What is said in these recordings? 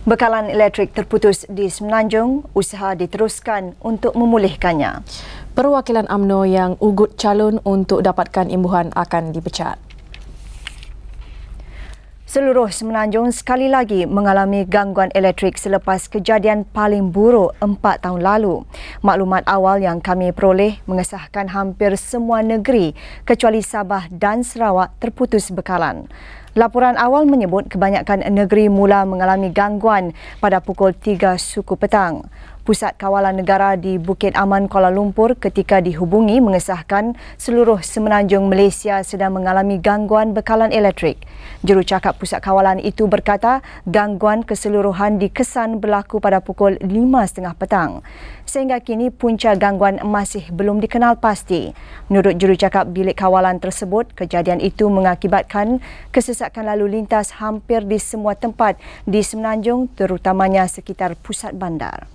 Bekalan elektrik terputus di Semenanjung, usaha diteruskan untuk memulihkannya. Perwakilan UMNO yang ugut calon untuk dapatkan imbuhan akan dipecat. Seluruh Semenanjung sekali lagi mengalami gangguan elektrik selepas kejadian paling buruk 4 tahun lalu. Maklumat awal yang kami peroleh mengesahkan hampir semua negeri kecuali Sabah dan Sarawak terputus bekalan. Laporan awal menyebut kebanyakan negeri mula mengalami gangguan pada pukul 3 suku petang. Pusat Kawalan Negara di Bukit Aman, Kuala Lumpur ketika dihubungi mengesahkan seluruh Semenanjung Malaysia sedang mengalami gangguan bekalan elektrik. Jurucakap Pusat Kawalan itu berkata gangguan keseluruhan dikesan berlaku pada pukul 5.30 petang. Sehingga kini punca gangguan masih belum dikenal pasti. Menurut jurucakap bilik kawalan tersebut, kejadian itu mengakibatkan kesesakan lalu lintas hampir di semua tempat di Semenanjung, terutamanya sekitar pusat bandar.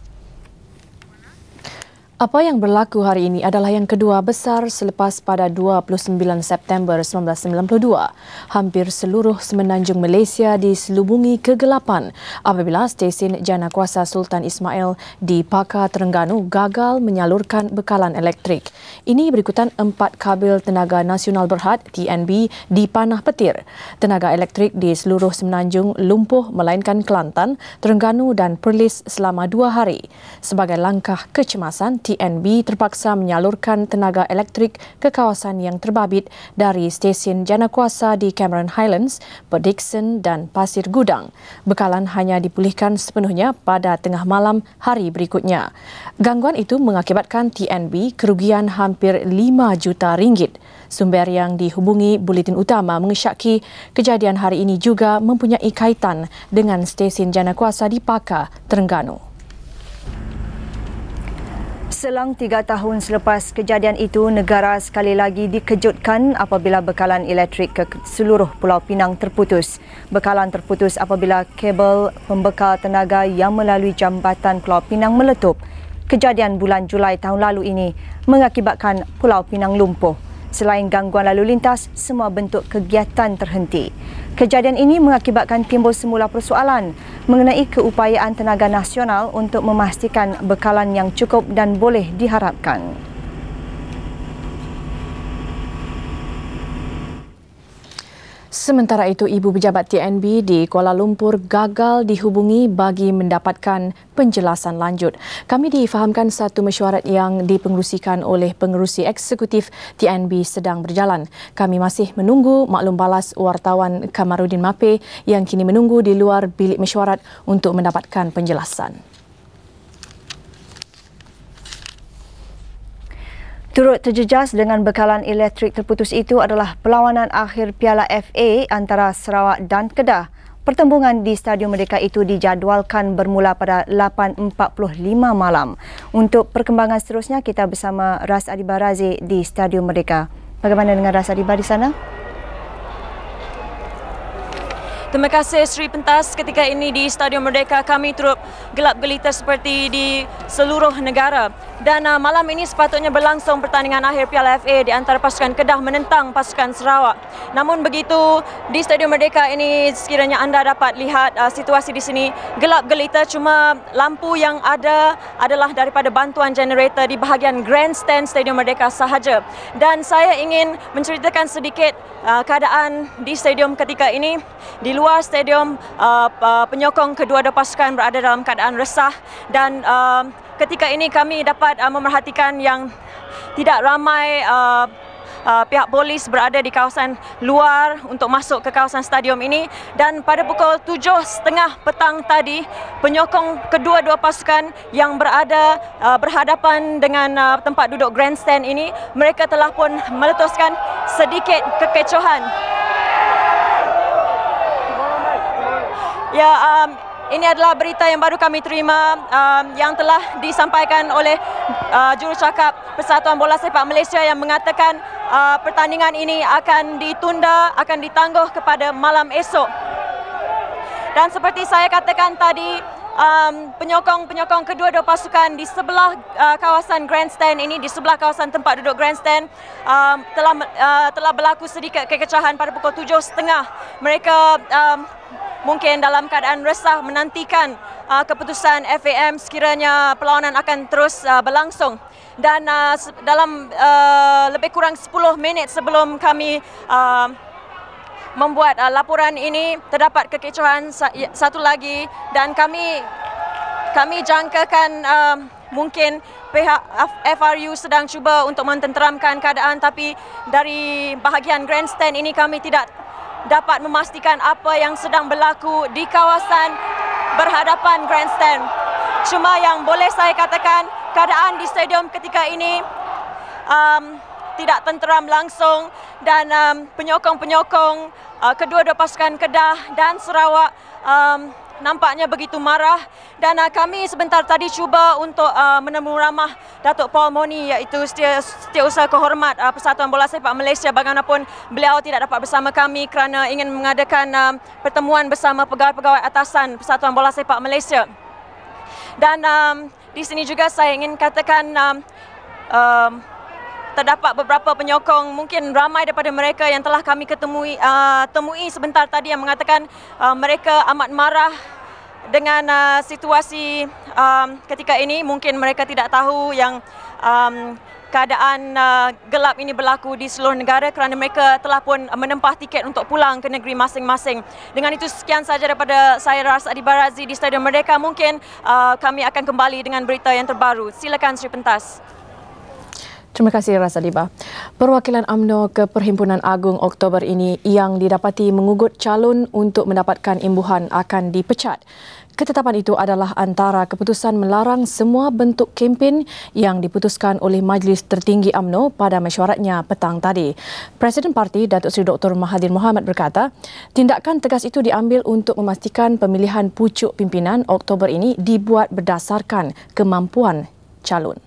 Apa yang berlaku hari ini adalah yang kedua besar selepas pada 29 September 1992. Hampir seluruh Semenanjung Malaysia diselubungi kegelapan apabila stesen Janakuasa Sultan Ismail di Paka, Terengganu gagal menyalurkan bekalan elektrik. Ini berikutan 4 kabel tenaga nasional berhad TNB di Panah Petir. Tenaga elektrik di seluruh Semenanjung lumpuh melainkan Kelantan, Terengganu dan Perlis selama 2 hari. Sebagai langkah kecemasan, TNB terpaksa menyalurkan tenaga elektrik ke kawasan yang terbabit dari stesen Janakuasa di Cameron Highlands, Port Dickson dan Pasir Gudang. Bekalan hanya dipulihkan sepenuhnya pada tengah malam hari berikutnya. Gangguan itu mengakibatkan TNB kerugian hampir 5 juta ringgit. Sumber yang dihubungi Buletin Utama mengesyaki kejadian hari ini juga mempunyai kaitan dengan stesen Janakuasa di Paka, Terengganu. Selang 3 tahun selepas kejadian itu, negara sekali lagi dikejutkan apabila bekalan elektrik ke seluruh Pulau Pinang terputus. Bekalan terputus apabila kabel pembekal tenaga yang melalui jambatan Pulau Pinang meletup. Kejadian bulan Julai tahun lalu ini mengakibatkan Pulau Pinang lumpuh. Selain gangguan lalu lintas, semua bentuk kegiatan terhenti. Kejadian ini mengakibatkan timbul semula persoalan mengenai keupayaan tenaga nasional untuk memastikan bekalan yang cukup dan boleh diharapkan. Sementara itu, Ibu Pejabat TNB di Kuala Lumpur gagal dihubungi bagi mendapatkan penjelasan lanjut. Kami difahamkan satu mesyuarat yang dipengerusikan oleh pengerusi eksekutif TNB sedang berjalan. Kami masih menunggu maklum balas wartawan Kamarudin Mape yang kini menunggu di luar bilik mesyuarat untuk mendapatkan penjelasan. Turut terjejas dengan bekalan elektrik terputus itu adalah perlawanan akhir Piala FA antara Sarawak dan Kedah. Pertembungan di Stadium Merdeka itu dijadualkan bermula pada 8.45 malam. Untuk perkembangan seterusnya, kita bersama Ras Adiba Razi di Stadium Merdeka. Bagaimana dengan Ras Adiba di sana? Terima kasih Sri Pentas. Ketika ini di Stadium Merdeka kami turut gelap gelita seperti di seluruh negara. Dan malam ini sepatutnya berlangsung pertandingan akhir Piala FA di antara pasukan Kedah menentang pasukan Sarawak. Namun begitu di Stadium Merdeka ini sekiranya anda dapat lihat situasi di sini gelap gelita, cuma lampu yang ada adalah daripada bantuan generator di bahagian grandstand Stadium Merdeka sahaja. Dan saya ingin menceritakan sedikit keadaan di stadium ketika ini. Di luar stadium, penyokong kedua-dua pasukan berada dalam keadaan resah dan ketika ini kami dapat memerhatikan yang tidak ramai pihak polis berada di kawasan luar untuk masuk ke kawasan stadium ini. Dan pada pukul 7.30 petang tadi, penyokong kedua-dua pasukan yang berada berhadapan dengan tempat duduk grandstand ini, mereka telah pun meletuskan sedikit kekecohan. Ya, ini adalah berita yang baru kami terima yang telah disampaikan oleh jurucakap Persatuan Bola Sepak Malaysia yang mengatakan pertandingan ini akan ditunda, akan ditangguh kepada malam esok. Dan seperti saya katakan tadi, penyokong kedua-dua pasukan di sebelah kawasan grandstand ini, di sebelah kawasan tempat duduk grandstand, telah berlaku sedikit kekecohan pada pukul 7.30. Mereka mungkin dalam keadaan resah menantikan keputusan FAM sekiranya perlawanan akan terus berlangsung. Dan dalam lebih kurang 10 minit sebelum kami membuat laporan ini, terdapat kekecewaan satu lagi, dan kami jangkakan mungkin pihak FRU sedang cuba untuk mententeramkan keadaan, tapi dari bahagian grandstand ini kami tidak dapat memastikan apa yang sedang berlaku di kawasan berhadapan grandstand. Cuma yang boleh saya katakan, keadaan di stadium ketika ini tidak tenteram langsung, dan penyokong-penyokong kedua-dua pasukan Kedah dan Sarawak nampaknya begitu marah, dan kami sebentar tadi cuba untuk menemu ramah Datuk Paul Moni, iaitu Setiausaha Kehormat Persatuan Bola Sepak Malaysia. Bagaimanapun beliau tidak dapat bersama kami kerana ingin mengadakan pertemuan bersama pegawai-pegawai atasan Persatuan Bola Sepak Malaysia. Dan di sini juga saya ingin katakan terdapat beberapa penyokong, mungkin ramai daripada mereka yang telah kami temui sebentar tadi, yang mengatakan mereka amat marah dengan situasi ketika ini. Mungkin mereka tidak tahu yang keadaan gelap ini berlaku di seluruh negara kerana mereka telah pun menempah tiket untuk pulang ke negeri masing-masing. Dengan itu, sekian sahaja daripada saya, Ras Adi Barazi, di Stadium Merdeka. Mungkin kami akan kembali dengan berita yang terbaru. Silakan Sri Pentas. Terima kasih Rasa Diba. Perwakilan UMNO ke Perhimpunan Agung Oktober ini yang didapati mengugut calon untuk mendapatkan imbuhan akan dipecat. Ketetapan itu adalah antara keputusan melarang semua bentuk kempen yang diputuskan oleh Majlis Tertinggi UMNO pada mesyuaratnya petang tadi. Presiden Parti Datuk Seri Dr. Mahathir Mohamad berkata, tindakan tegas itu diambil untuk memastikan pemilihan pucuk pimpinan Oktober ini dibuat berdasarkan kemampuan calon.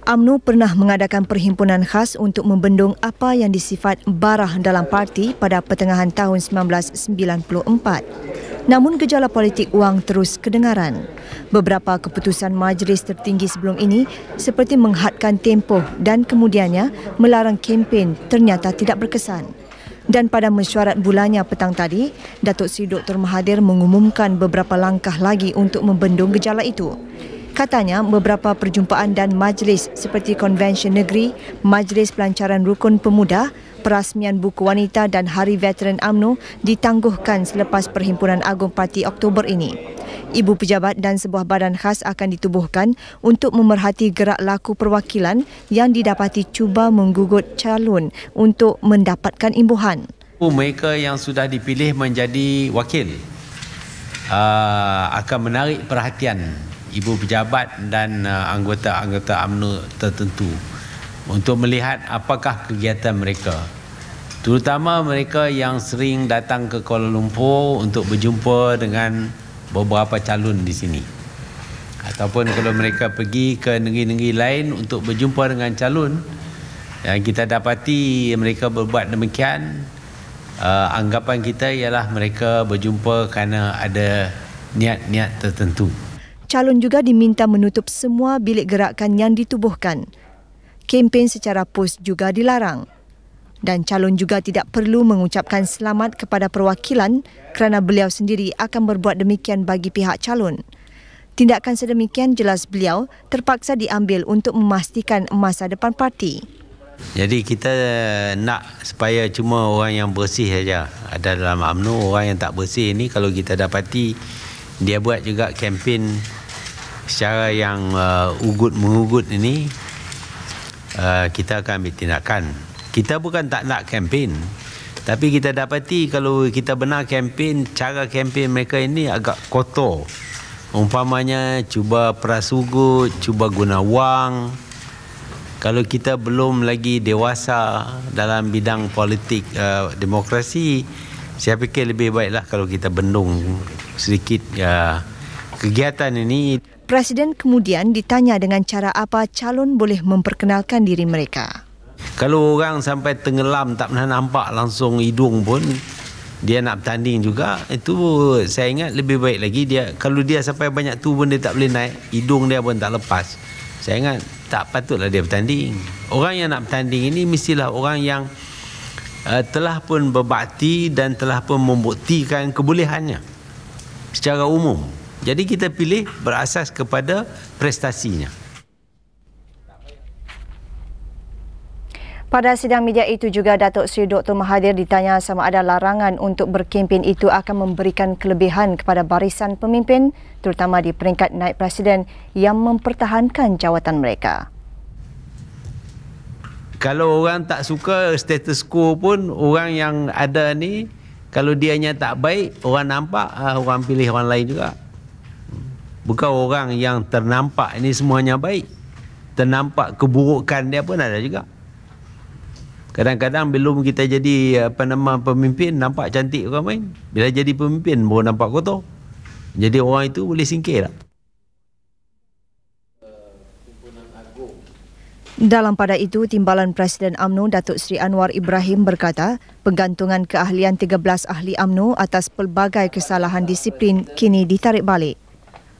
UMNO pernah mengadakan perhimpunan khas untuk membendung apa yang disifat barah dalam parti pada pertengahan tahun 1994. Namun gejala politik wang terus kedengaran. Beberapa keputusan majlis tertinggi sebelum ini seperti menghadkan tempoh dan kemudiannya melarang kempen ternyata tidak berkesan. Dan pada mesyuarat bulannya petang tadi, Datuk Seri Dr. Mahathir mengumumkan beberapa langkah lagi untuk membendung gejala itu. Katanya, beberapa perjumpaan dan majlis seperti Konvensyen Negeri, Majlis Pelancaran Rukun Pemuda, Perasmian Buku Wanita dan Hari Veteran UMNO ditangguhkan selepas Perhimpunan Agung Parti Oktober ini. Ibu pejabat dan sebuah badan khas akan ditubuhkan untuk memerhati gerak laku perwakilan yang didapati cuba menggugut calon untuk mendapatkan imbuhan. Mereka yang sudah dipilih menjadi wakil akan menarik perhatian ibu pejabat dan anggota-anggota UMNO tertentu untuk melihat apakah kegiatan mereka. Terutama mereka yang sering datang ke Kuala Lumpur untuk berjumpa dengan beberapa calon di sini. Ataupun kalau mereka pergi ke negeri-negeri lain untuk berjumpa dengan calon, yang kita dapati mereka berbuat demikian, anggapan kita ialah mereka berjumpa kerana ada niat-niat tertentu. Calon juga diminta menutup semua bilik gerakan yang ditubuhkan. Kempen secara pos juga dilarang. Dan calon juga tidak perlu mengucapkan selamat kepada perwakilan kerana beliau sendiri akan berbuat demikian bagi pihak calon. Tindakan sedemikian jelas beliau terpaksa diambil untuk memastikan masa depan parti. Jadi kita nak supaya cuma orang yang bersih saja ada dalam UMNO. Orang yang tak bersih ini kalau kita dapati dia buat juga kempen secara yang mengugut ini, kita akan ambil tindakan. Kita bukan tak nak kempen, tapi kita dapati kalau kita benar kempen, cara kempen mereka ini agak kotor. Umpamanya cuba perasugut, cuba guna wang. Kalau kita belum lagi dewasa dalam bidang politik demokrasi, saya fikir lebih baiklah kalau kita bendung sedikit kegiatan ini. Presiden kemudian ditanya dengan cara apa calon boleh memperkenalkan diri mereka. Kalau orang sampai tenggelam tak pernah nampak langsung hidung pun, dia nak bertanding juga, itu saya ingat lebih baik lagi dia, kalau dia sampai banyak tu pun dia tak boleh naik, hidung dia pun tak lepas. Saya ingat tak patutlah dia bertanding. Orang yang nak bertanding ini mestilah orang yang telah pun berbakti dan telah pun membuktikan kebolehannya secara umum. Jadi kita pilih berasas kepada prestasinya. Pada sidang media itu juga Datuk Seri Dr. Mahathir ditanya sama ada larangan untuk berkempen itu akan memberikan kelebihan kepada barisan pemimpin terutama di peringkat naib presiden yang mempertahankan jawatan mereka. Kalau orang tak suka status quo pun, orang yang ada ni kalau dianya tak baik, orang nampak, orang pilih orang lain juga. Bukan orang yang ternampak ini semuanya baik. Ternampak keburukan dia pun ada juga. Kadang-kadang belum kita jadi pemimpin nampak cantik orang main. Bila jadi pemimpin baru nampak kotor. Jadi orang itu boleh singkir lah. Dalam pada itu, Timbalan Presiden UMNO Datuk Seri Anwar Ibrahim berkata, penggantungan keahlian 13 ahli UMNO atas pelbagai kesalahan disiplin kini ditarik balik.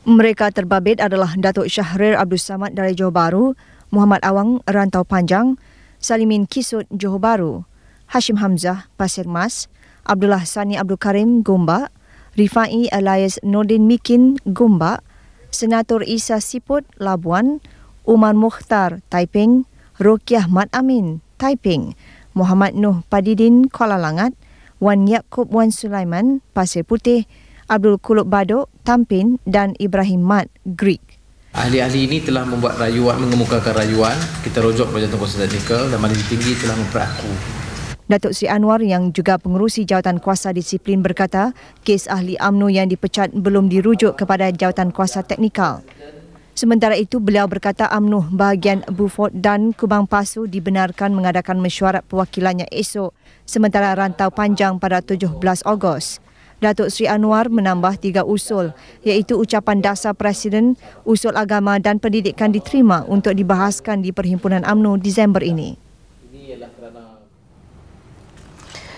Mereka terbabit adalah Datuk Syahrir Abdul Samad dari Johor Bahru, Muhammad Awang Rantau Panjang, Salimin Kisut Johor Bahru, Hashim Hamzah Pasir Mas, Abdullah Sani Abdul Karim Gombak, Rifai Elias Nordin Mikin Gombak, Senator Isa Siput Labuan, Umar Mukhtar Taiping, Rokiah Mat Amin Taiping, Muhammad Nuh Padidin Kuala Langat, Wan Yaakob Wan Sulaiman Pasir Putih, Abdul Kulub Badok Tampin dan Ibrahim Mat Greek. Ahli-ahli ini telah membuat rayuan, mengemukakan rayuan. Kita rujuk pada Jawatan Teknikal dan Majlis Tinggi telah memperaku. Datuk Seri Anwar yang juga pengerusi Jawatan Kuasa Disiplin berkata, kes ahli UMNO yang dipecat belum dirujuk kepada Jawatan Kuasa Teknikal. Sementara itu, beliau berkata UMNO bahagian Beaufort dan Kubang Pasu dibenarkan mengadakan mesyuarat perwakilannya esok sementara Rantau Panjang pada 17 Ogos. Datuk Seri Anwar menambah 3 usul iaitu ucapan dasar Presiden, usul agama dan pendidikan diterima untuk dibahaskan di Perhimpunan UMNO Disember ini.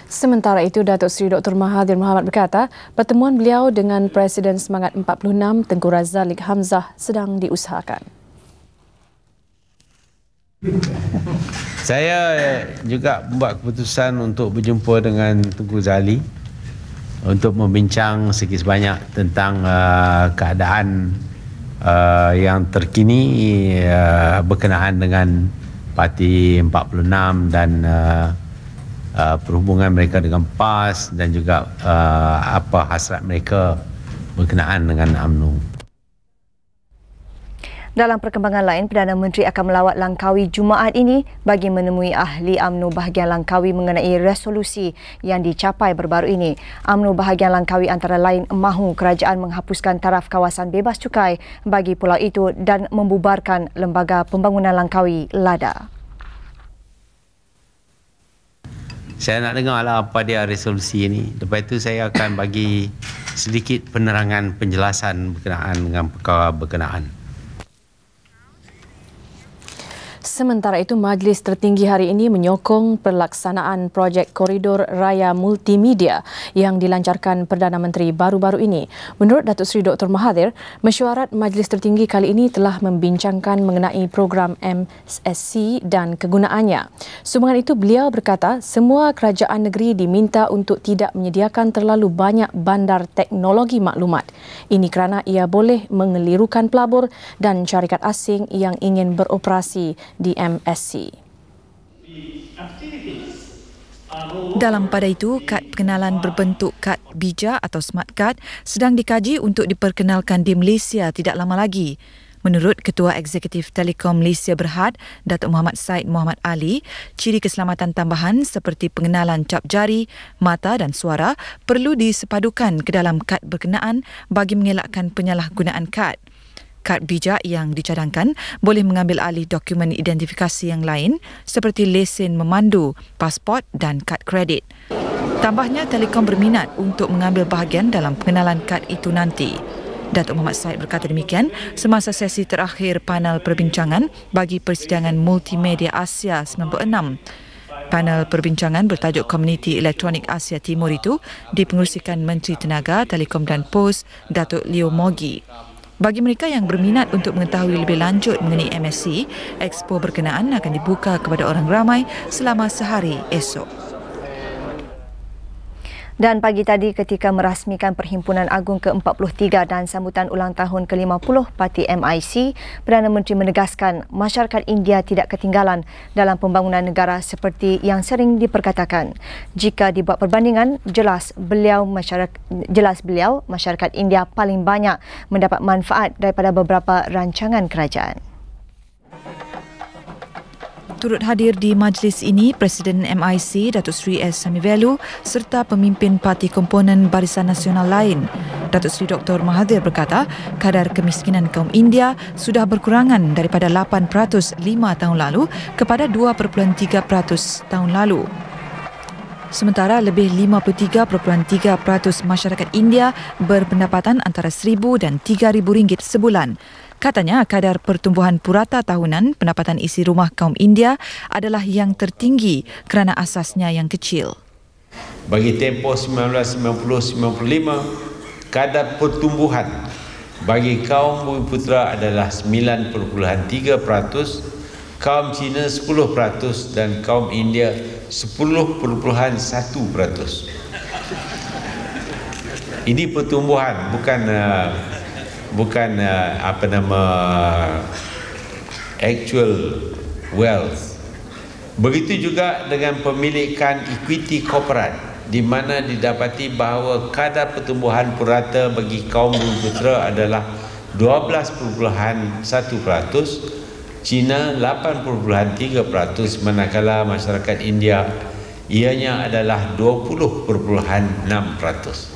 Sementara itu, Datuk Seri Dr. Mahathir Mohamad berkata, pertemuan beliau dengan Presiden Semangat 46 Tengku Razaleigh Hamzah sedang diusahakan. Saya juga membuat keputusan untuk berjumpa dengan Tengku Razaleigh untuk membincang sikit sebanyak tentang keadaan yang terkini berkenaan dengan Parti 46 dan perhubungan mereka dengan PAS dan juga apa hasrat mereka berkenaan dengan UMNO. Dalam perkembangan lain, Perdana Menteri akan melawat Langkawi Jumaat ini bagi menemui ahli UMNO bahagian Langkawi mengenai resolusi yang dicapai baru-baru ini. UMNO bahagian Langkawi antara lain mahu kerajaan menghapuskan taraf kawasan bebas cukai bagi pulau itu dan membubarkan Lembaga Pembangunan Langkawi LADA. Saya nak dengarlah apa dia resolusi ini. Lepas itu saya akan bagi sedikit penerangan penjelasan berkenaan dengan perkara berkenaan. Sementara itu, Majlis Tertinggi hari ini menyokong pelaksanaan projek Koridor Raya Multimedia yang dilancarkan Perdana Menteri baru-baru ini. Menurut Datuk Seri Dr. Mahathir, mesyuarat Majlis Tertinggi kali ini telah membincangkan mengenai program MSC dan kegunaannya. Sumbangan itu, beliau berkata semua kerajaan negeri diminta untuk tidak menyediakan terlalu banyak bandar teknologi maklumat. Ini kerana ia boleh mengelirukan pelabur dan syarikat asing yang ingin beroperasi di MSC. Dalam pada itu, kad pengenalan berbentuk kad bijak atau smart card sedang dikaji untuk diperkenalkan di Malaysia tidak lama lagi. Menurut Ketua Eksekutif Telekom Malaysia Berhad, Datuk Muhammad Said Muhammad Ali, ciri keselamatan tambahan seperti pengenalan cap jari, mata dan suara perlu disepadukan ke dalam kad berkenaan bagi mengelakkan penyalahgunaan kad. Kad bijak yang dicadangkan boleh mengambil alih dokumen identifikasi yang lain seperti lesen memandu, pasport dan kad kredit. Tambahnya, Telekom berminat untuk mengambil bahagian dalam pengenalan kad itu nanti. Datuk Muhammad Said berkata demikian semasa sesi terakhir panel perbincangan bagi Persidangan Multimedia Asia 96. Panel perbincangan bertajuk Komuniti Elektronik Asia Timur itu dipengerusikan Menteri Tenaga, Telekom dan Pos, Datuk Leo Mogi. Bagi mereka yang berminat untuk mengetahui lebih lanjut mengenai MSC, expo berkenaan akan dibuka kepada orang ramai selama sehari esok. Dan pagi tadi ketika merasmikan Perhimpunan Agung ke-43 dan sambutan ulang tahun ke-50 Parti MIC, Perdana Menteri menegaskan masyarakat India tidak ketinggalan dalam pembangunan negara seperti yang sering diperkatakan. Jika dibuat perbandingan, jelas beliau masyarakat India paling banyak mendapat manfaat daripada beberapa rancangan kerajaan. Turut hadir di majlis ini Presiden MIC Datuk Seri S. Samivelu serta pemimpin parti komponen Barisan Nasional lain. Datuk Seri Dr. Mahathir berkata kadar kemiskinan kaum India sudah berkurangan daripada 8% 5 tahun lalu kepada 2.3% tahun lalu. Sementara lebih 53.3% masyarakat India berpendapatan antara RM1,000 dan RM3,000 sebulan. Katanya kadar pertumbuhan purata tahunan pendapatan isi rumah kaum India adalah yang tertinggi kerana asasnya yang kecil. Bagi tempoh 1990-95, kadar pertumbuhan bagi kaum Bumiputera adalah 9.3%, kaum Cina 10% dan kaum India 10.1%. Ini pertumbuhan, bukan actual wealth. Begitu juga dengan pemilikan equity korporat, di mana didapati bahawa kadar pertumbuhan purata bagi kaum Bumiputera adalah 12.1%, Cina 8.3%, manakala masyarakat India ianya adalah 20.6%.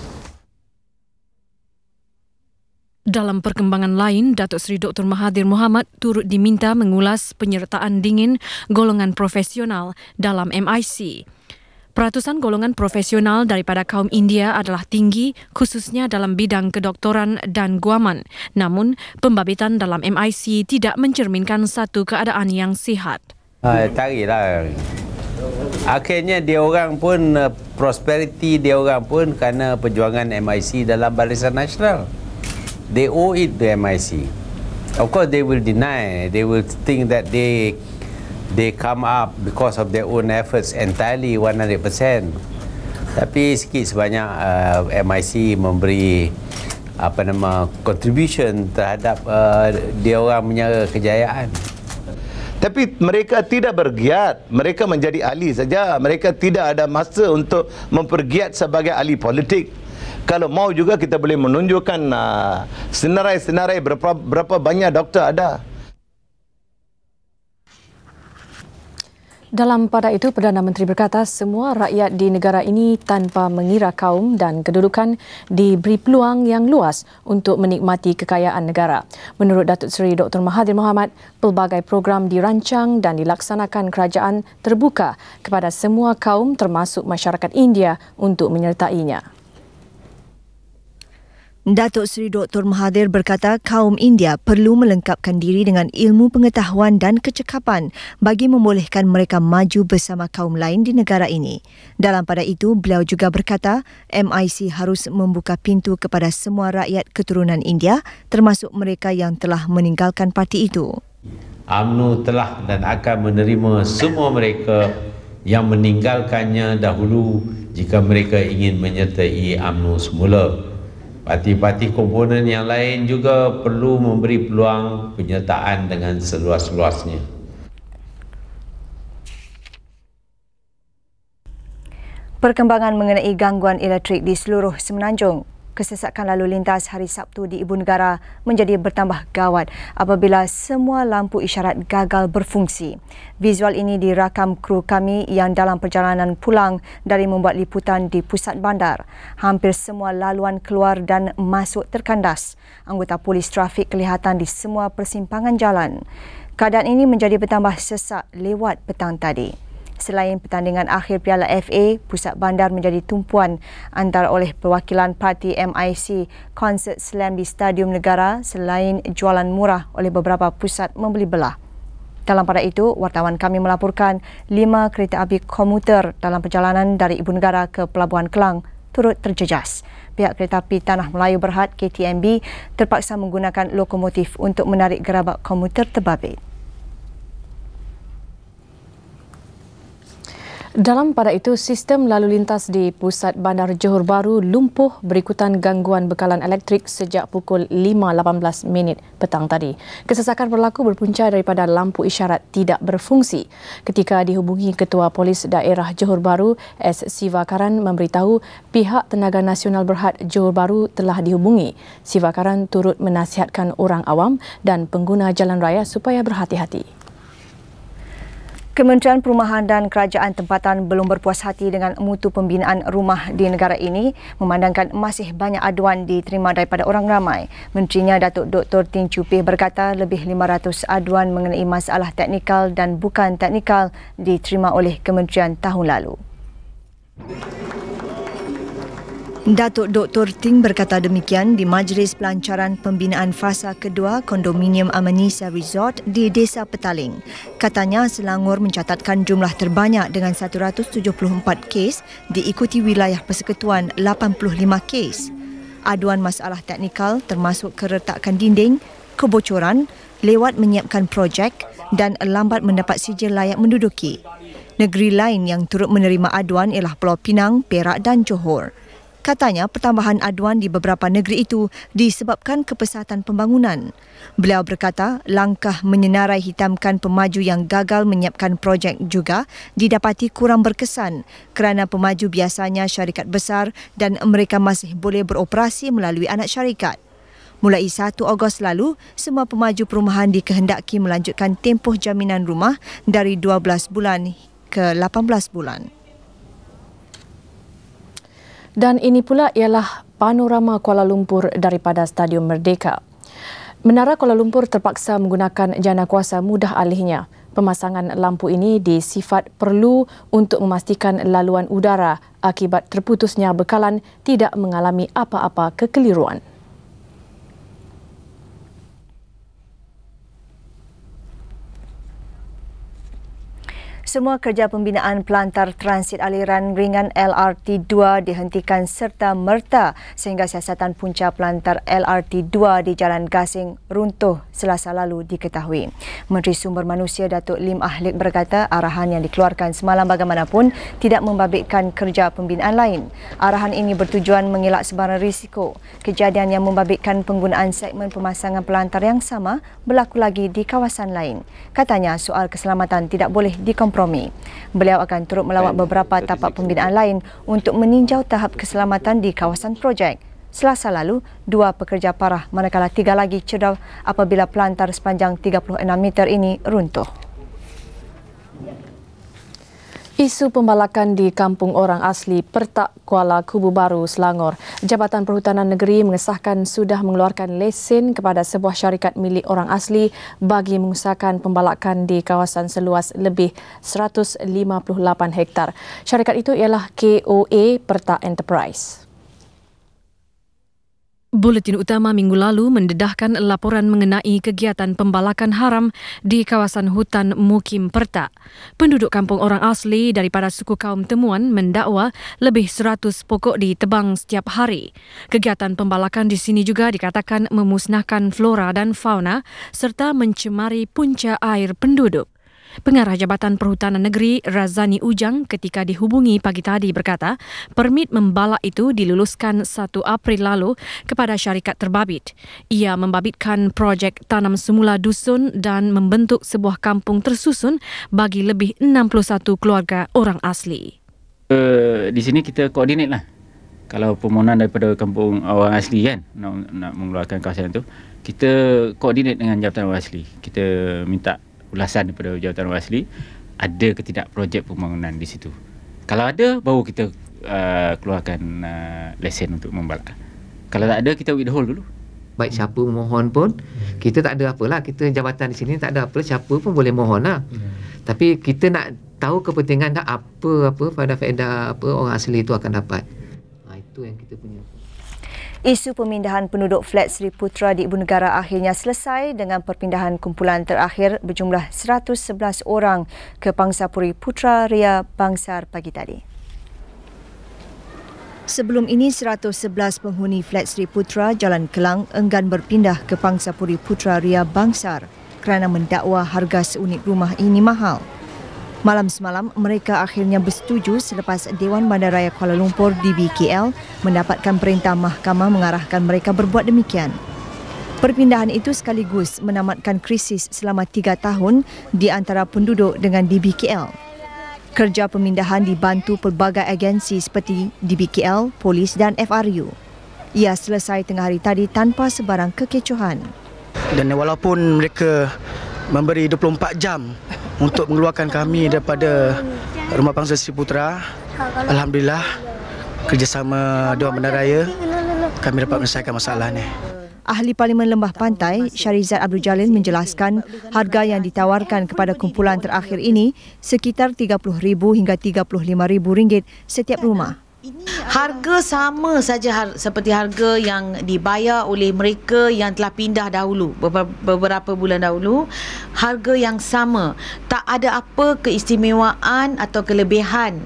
Dalam perkembangan lain, Datuk Seri Dr. Mahathir Mohamad turut diminta mengulas penyertaan dingin golongan profesional dalam MIC. Peratusan golongan profesional daripada kaum India adalah tinggi khususnya dalam bidang kedoktoran dan guaman. Namun, pembabitan dalam MIC tidak mencerminkan satu keadaan yang sihat. Tarilah. Akhirnya dia orang pun prosperity dia orang pun kerana perjuangan MIC dalam Barisan Nasional. They owe it to MIC. Of course, they will deny. They will think that they come up because of their own efforts entirely 100%. Tapi sikit sebanyak MIC memberi contribution terhadap dia orang punya kejayaan. Tapi mereka tidak bergiat. Mereka menjadi ahli saja. Mereka tidak ada masa untuk mempergiat sebagai ahli politik. Kalau mau juga kita boleh menunjukkan senarai-senarai berapa banyak doktor ada. Dalam pada itu, Perdana Menteri berkata semua rakyat di negara ini tanpa mengira kaum dan kedudukan diberi peluang yang luas untuk menikmati kekayaan negara. Menurut Datuk Seri Dr. Mahathir Mohamad, pelbagai program dirancang dan dilaksanakan kerajaan terbuka kepada semua kaum termasuk masyarakat India untuk menyertainya. Datuk Seri Dr. Mahathir berkata kaum India perlu melengkapkan diri dengan ilmu pengetahuan dan kecekapan bagi membolehkan mereka maju bersama kaum lain di negara ini. Dalam pada itu, beliau juga berkata MIC harus membuka pintu kepada semua rakyat keturunan India termasuk mereka yang telah meninggalkan parti itu. UMNO telah dan akan menerima semua mereka yang meninggalkannya dahulu jika mereka ingin menyertai UMNO semula. Parti-parti komponen yang lain juga perlu memberi peluang penyertaan dengan seluas-luasnya. Perkembangan mengenai gangguan elektrik di seluruh Semenanjung. Kesesakan lalu lintas hari Sabtu di Ibu Negara menjadi bertambah gawat apabila semua lampu isyarat gagal berfungsi. Visual ini dirakam kru kami yang dalam perjalanan pulang dari membuat liputan di pusat bandar. Hampir semua laluan keluar dan masuk terkandas. Anggota polis trafik kelihatan di semua persimpangan jalan. Keadaan ini menjadi bertambah sesak lewat petang tadi. Selain pertandingan akhir Piala FA, pusat bandar menjadi tumpuan antara oleh perwakilan parti MIC konsert slam di Stadium Negara selain jualan murah oleh beberapa pusat membeli belah. Dalam pada itu, wartawan kami melaporkan 5 kereta api komuter dalam perjalanan dari Ibu Negara ke Pelabuhan Kelang turut terjejas. Pihak Kereta Api Tanah Melayu Berhad KTMB terpaksa menggunakan lokomotif untuk menarik gerabak komuter terbabit. Dalam pada itu, sistem lalu lintas di pusat Bandar Johor Bahru lumpuh berikutan gangguan bekalan elektrik sejak pukul 5.18 petang tadi. Kesesakan berlaku berpunca daripada lampu isyarat tidak berfungsi. Ketika dihubungi Ketua Polis Daerah Johor Bahru, S. Sivakaran memberitahu pihak Tenaga Nasional Berhad Johor Bahru telah dihubungi. Sivakaran turut menasihatkan orang awam dan pengguna jalan raya supaya berhati-hati. Kementerian Perumahan dan Kerajaan Tempatan belum berpuas hati dengan mutu pembinaan rumah di negara ini memandangkan masih banyak aduan diterima daripada orang ramai. Menterinya Datuk Dr. Tin Chu Pih berkata lebih 500 aduan mengenai masalah teknikal dan bukan teknikal diterima oleh kementerian tahun lalu. Datuk Dr. Ting berkata demikian di Majlis Pelancaran Pembinaan Fasa Kedua Kondominium Amanisa Resort di Desa Petaling. Katanya Selangor mencatatkan jumlah terbanyak dengan 174 kes, diikuti wilayah Persekutuan 85 kes. Aduan masalah teknikal termasuk keretakan dinding, kebocoran, lewat menyiapkan projek dan lambat mendapat sijil layak menduduki. Negeri lain yang turut menerima aduan ialah Pulau Pinang, Perak dan Johor. Katanya pertambahan aduan di beberapa negeri itu disebabkan kepesatan pembangunan. Beliau berkata langkah menyenarai hitamkan pemaju yang gagal menyiapkan projek juga didapati kurang berkesan kerana pemaju biasanya syarikat besar dan mereka masih boleh beroperasi melalui anak syarikat. Mulai 1 Ogos lalu, semua pemaju perumahan dikehendaki melanjutkan tempoh jaminan rumah dari 12 bulan ke 18 bulan. Dan ini pula ialah panorama Kuala Lumpur daripada Stadium Merdeka. Menara Kuala Lumpur terpaksa menggunakan jana kuasa mudah alihnya. Pemasangan lampu ini disifat perlu untuk memastikan laluan udara akibat terputusnya bekalan tidak mengalami apa-apa kekeliruan. Semua kerja pembinaan pelantar transit aliran ringan LRT2 dihentikan serta merta sehingga siasatan punca pelantar LRT2 di Jalan Gasing runtuh Selasa lalu diketahui. Menteri Sumber Manusia Datuk Lim Ahlik berkata arahan yang dikeluarkan semalam bagaimanapun tidak membabitkan kerja pembinaan lain. Arahan ini bertujuan mengelak sebarang risiko kejadian yang membabitkan penggunaan segmen pemasangan pelantar yang sama berlaku lagi di kawasan lain. Katanya soal keselamatan tidak boleh dikompromi. Beliau akan turut melawat beberapa tapak pembinaan lain untuk meninjau tahap keselamatan di kawasan projek. Selasa lalu, 2 pekerja parah manakala 3 lagi cedera apabila pelantar sepanjang 36 meter ini runtuh. Isu pembalakan di kampung orang asli Pertak Kuala Kubu Baru, Selangor. Jabatan Perhutanan Negeri mengesahkan sudah mengeluarkan lesen kepada sebuah syarikat milik orang asli bagi mengusahakan pembalakan di kawasan seluas lebih 158 hektar. Syarikat itu ialah KOA Pertak Enterprise. Buletin utama minggu lalu mendedahkan laporan mengenai kegiatan pembalakan haram di kawasan hutan Mukim Pertak. Penduduk kampung orang asli daripada suku kaum Temuan mendakwa lebih 100 pokok ditebang setiap hari. Kegiatan pembalakan di sini juga dikatakan memusnahkan flora dan fauna serta mencemari punca air penduduk. Pengarah Jabatan Perhutanan Negeri Razani Ujang ketika dihubungi pagi tadi berkata, permit membalak itu diluluskan 1 April lalu kepada syarikat terbabit. Ia membabitkan projek tanam semula dusun dan membentuk sebuah kampung tersusun bagi lebih 61 keluarga orang asli. Di sini kita koordinat lah. Kalau permohonan daripada kampung orang asli kan nak mengeluarkan kawasan itu, kita koordinat dengan Jabatan Orang Asli. Kita minta ulasan daripada Jabatan Orang Asli, ada ke tidak projek pembangunan di situ. Kalau ada, baru kita keluarkan lesen untuk membalak. Kalau tak ada, kita withhold dulu. Baik siapa mohon pun, kita tak ada apalah. Kita jabatan di sini tak ada apa, siapa pun boleh mohon lah. Tapi kita nak tahu kepentingan tak apa faedah apa orang asli itu akan dapat. Itu yang kita punya. Isu pemindahan penduduk flat Sri Putra di Ibu Negara akhirnya selesai dengan perpindahan kumpulan terakhir berjumlah 111 orang ke Pangsapuri Putraria Bangsar pagi tadi. Sebelum ini, 111 penghuni flat Sri Putra Jalan Kelang enggan berpindah ke Pangsapuri Putraria Bangsar kerana mendakwa harga seunit rumah ini mahal. Malam semalam, mereka akhirnya bersetuju selepas Dewan Bandaraya Kuala Lumpur DBKL mendapatkan perintah mahkamah mengarahkan mereka berbuat demikian. Perpindahan itu sekaligus menamatkan krisis selama 3 tahun di antara penduduk dengan DBKL. Kerja pemindahan dibantu pelbagai agensi seperti DBKL, Polis dan FRU. Ia selesai tengah hari tadi tanpa sebarang kekecohan. Dan walaupun mereka memberi 24 jam untuk mengeluarkan kami daripada Rumah Bangsa Sri Putra, alhamdulillah kerjasama Dewan Bandaraya kami dapat menyelesaikan masalah ni. Ahli Parlimen Lembah Pantai, Syarizat Abdul Jalil menjelaskan harga yang ditawarkan kepada kumpulan terakhir ini sekitar RM30,000 hingga RM35,000 setiap rumah. Harga sama saja seperti harga yang dibayar oleh mereka yang telah pindah dahulu, beberapa bulan dahulu. Harga yang sama. Tak ada apa keistimewaan atau kelebihan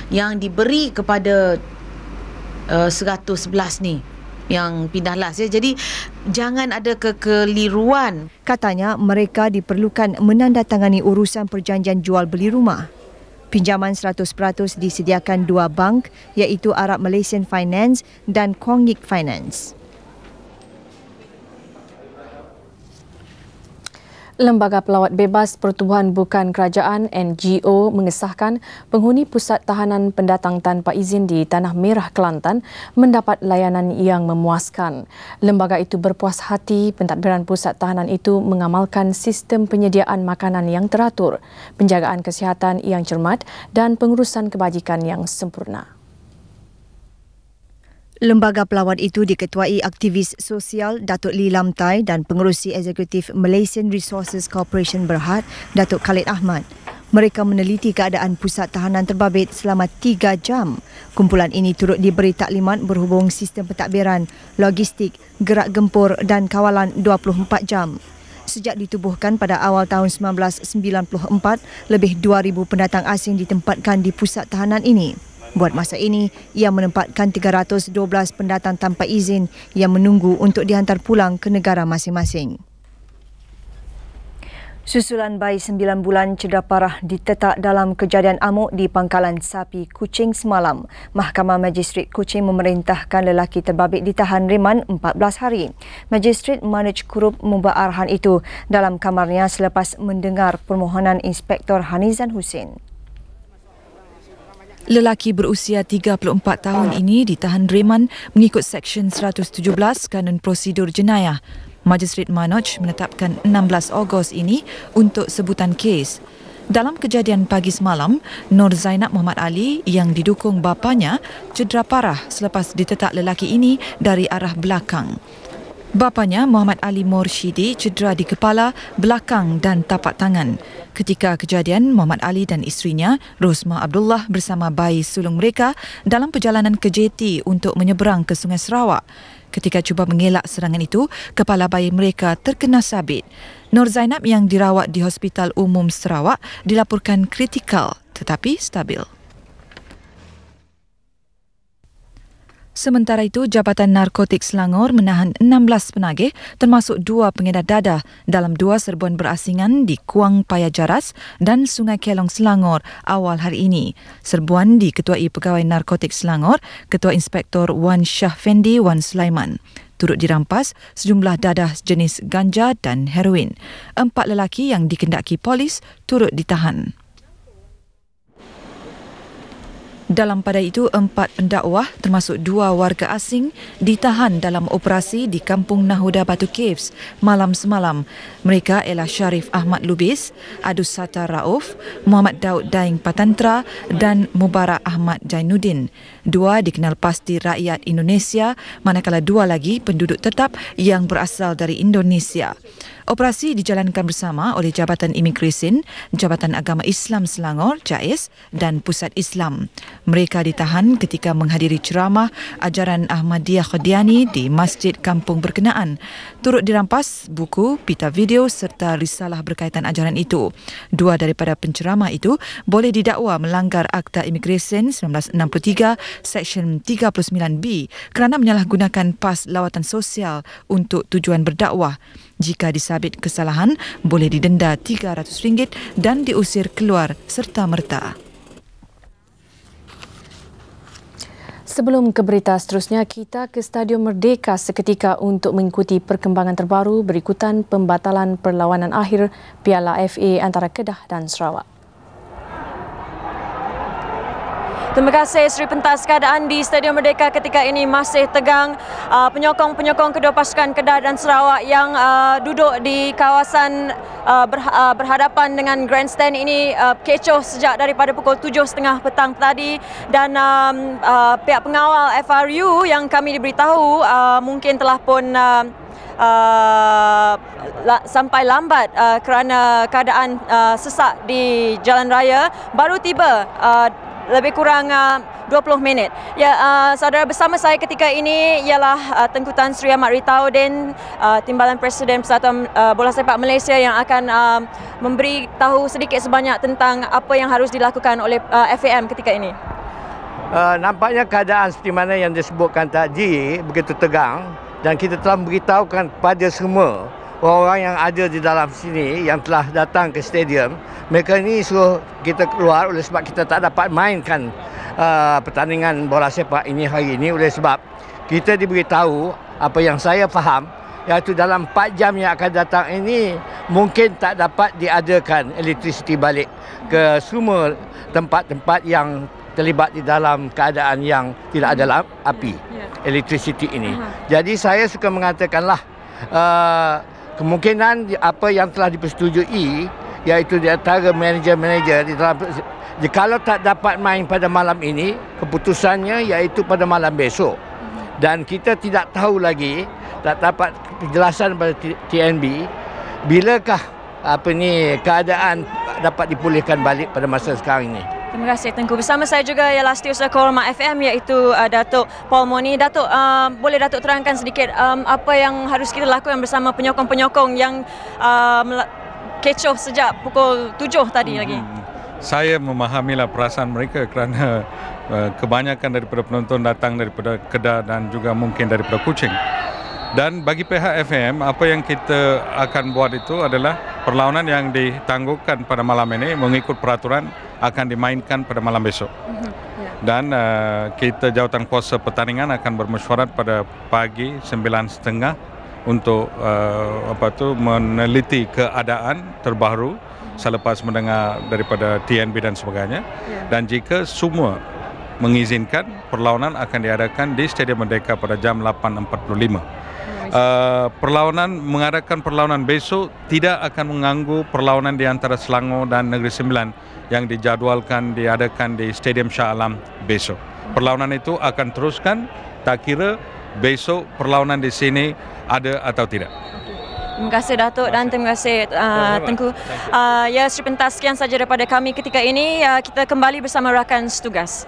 yang diberi kepada 111 ni yang pindah last. Jadi jangan ada kekeliruan. Katanya mereka diperlukan menandatangani urusan perjanjian jual beli rumah. Pinjaman 100% disediakan 2 bank iaitu Arab Malaysian Finance dan Kwangik Finance. Lembaga Pelawat Bebas Pertubuhan Bukan Kerajaan NGO mengesahkan penghuni Pusat Tahanan Pendatang Tanpa Izin di Tanah Merah, Kelantan mendapat layanan yang memuaskan. Lembaga itu berpuas hati pentadbiran pusat tahanan itu mengamalkan sistem penyediaan makanan yang teratur, penjagaan kesihatan yang cermat dan pengurusan kebajikan yang sempurna. Lembaga pelawat itu diketuai aktivis sosial Datuk Lee Lam Tai dan pengerusi eksekutif Malaysian Resources Corporation Berhad, Datuk Khalid Ahmad. Mereka meneliti keadaan pusat tahanan terbabit selama 3 jam. Kumpulan ini turut diberi taklimat berhubung sistem pentadbiran, logistik, gerak gempur dan kawalan 24 jam. Sejak ditubuhkan pada awal tahun 1994, lebih 2,000 pendatang asing ditempatkan di pusat tahanan ini. Buat masa ini, ia menempatkan 312 pendatang tanpa izin yang menunggu untuk dihantar pulang ke negara masing-masing. Susulan bayi 9 bulan cedera parah ditetak dalam kejadian amuk di pangkalan sapi Kuching semalam. Mahkamah Magistrate Kuching memerintahkan lelaki terbabit ditahan reman 14 hari. Magistrate Manoj Kurup membuat arahan itu dalam kamarnya selepas mendengar permohonan Inspektor Hanizan Hussein. Lelaki berusia 34 tahun ini ditahan reman mengikut Seksyen 117 Kanun Prosedur Jenayah. Magistrate Manoj menetapkan 16 Ogos ini untuk sebutan kes. Dalam kejadian pagi semalam, Nur Zainab Muhammad Ali yang didukung bapanya cedera parah selepas ditetak lelaki ini dari arah belakang. Bapanya, Muhammad Ali Morshidi, cedera di kepala, belakang dan tapak tangan. Ketika kejadian, Muhammad Ali dan isterinya, Rosmah Abdullah bersama bayi sulung mereka dalam perjalanan ke jeti untuk menyeberang ke Sungai Sarawak. Ketika cuba mengelak serangan itu, kepala bayi mereka terkena sabit. Nur Zainab yang dirawat di Hospital Umum Sarawak dilaporkan kritikal tetapi stabil. Sementara itu, Jabatan Narkotik Selangor menahan 16 penagih termasuk 2 pengedar dadah dalam 2 serbuan berasingan di Kuang Paya Jaras dan Sungai Kelong Selangor awal hari ini. Serbuan diketuai Pegawai Narkotik Selangor, Ketua Inspektor Wan Shah Fendi Wan Sulaiman. Turut dirampas sejumlah dadah jenis ganja dan heroin. 4 lelaki yang dikendaki polis turut ditahan. Dalam pada itu, 4 pendakwah termasuk 2 warga asing ditahan dalam operasi di Kampung Nahuda Batu Caves malam semalam. Mereka ialah Syarif Ahmad Lubis, Adus Sattar Rauf, Muhammad Daud Daing Patantra dan Mubarak Ahmad Jainuddin. 2 dikenal pasti rakyat Indonesia, manakala 2 lagi penduduk tetap yang berasal dari Indonesia. Operasi dijalankan bersama oleh Jabatan Imigresen, Jabatan Agama Islam Selangor, JAIS dan Pusat Islam. Mereka ditahan ketika menghadiri ceramah ajaran Ahmadiyah Qadiani di Masjid Kampung berkenaan. Turut dirampas buku, pita video serta risalah berkaitan ajaran itu. 2 daripada penceramah itu boleh didakwa melanggar Akta Imigresen 1963 Seksyen 39B kerana menyalahgunakan pas lawatan sosial untuk tujuan berdakwah. Jika disabit kesalahan, boleh didenda RM300 dan diusir keluar serta-merta. Sebelum ke berita seterusnya, kita ke Stadium Merdeka seketika untuk mengikuti perkembangan terbaru berikutan pembatalan perlawanan akhir Piala FA antara Kedah dan Sarawak. Terima kasih Sri Pentas. Keadaan di Stadium Merdeka ketika ini masih tegang. Penyokong-penyokong kedua pasukan Kedah dan Sarawak yang duduk di kawasan berhadapan dengan grandstand ini kecoh sejak daripada pukul 7.30 petang tadi, dan pihak pengawal FRU yang kami diberitahu mungkin telah pun sampai lambat kerana keadaan sesak di jalan raya baru tiba lebih kurang 20 minit. Ya, saudara, bersama saya ketika ini ialah Tengku Tan Sri Ahmad Ritaudin, Timbalan Presiden Persatuan Bola Sepak Malaysia, yang akan memberi tahu sedikit sebanyak tentang apa yang harus dilakukan oleh FAM ketika ini. Nampaknya keadaan seperti mana yang disebutkan tadi begitu tegang, dan kita telah memberitahukan kepada semua orang-orang yang ada di dalam sini yang telah datang ke stadium, mereka ni suruh kita keluar oleh sebab kita tak dapat mainkan pertandingan bola sepak ini hari ini, oleh sebab kita diberitahu apa yang saya faham, iaitu dalam 4 jam yang akan datang ini mungkin tak dapat diadakan elektrisiti balik ke semua tempat-tempat yang terlibat di dalam keadaan yang tidak ada api elektrisiti ini. Jadi saya suka mengatakanlah kemungkinan apa yang telah dipersetujui, iaitu di antara manager-manager di dalam, jikalau tak dapat main pada malam ini, keputusannya iaitu pada malam besok. Dan kita tidak tahu lagi, tak dapat penjelasan pada TNB bilakah keadaan dapat dipulihkan balik pada masa sekarang ini. Terima kasih Tengku. Bersama saya juga ialah Setiausaha Korma FM, iaitu Datuk Paul Moni. Datuk, boleh Datuk terangkan sedikit apa yang harus kita lakukan bersama penyokong-penyokong yang kecoh sejak pukul 7 tadi lagi? Saya memahamilah perasaan mereka kerana kebanyakan daripada penonton datang daripada Kedah dan juga mungkin daripada Kuching. Dan bagi pihak FM, apa yang kita akan buat itu adalah perlawanan yang ditangguhkan pada malam ini mengikut peraturan akan dimainkan pada malam besok. Dan kita jawatan kuasa pertandingan akan bermesyuarat pada pagi 9.30 untuk meneliti keadaan terbaru selepas mendengar daripada TNB dan sebagainya. Dan jika semua mengizinkan, perlawanan akan diadakan di Stadium Merdeka pada jam 8.45. Mengadakan perlawanan besok tidak akan mengganggu perlawanan di antara Selangor dan Negeri Sembilan yang dijadualkan diadakan di Stadium Shah Alam besok. Perlawanan itu akan teruskan, tak kira besok perlawanan di sini ada atau tidak. Terima kasih Datuk dan terima kasih Tengku. Ya, Sri Pentas, sekian saja daripada kami ketika ini. Kita kembali bersama rakan setugas.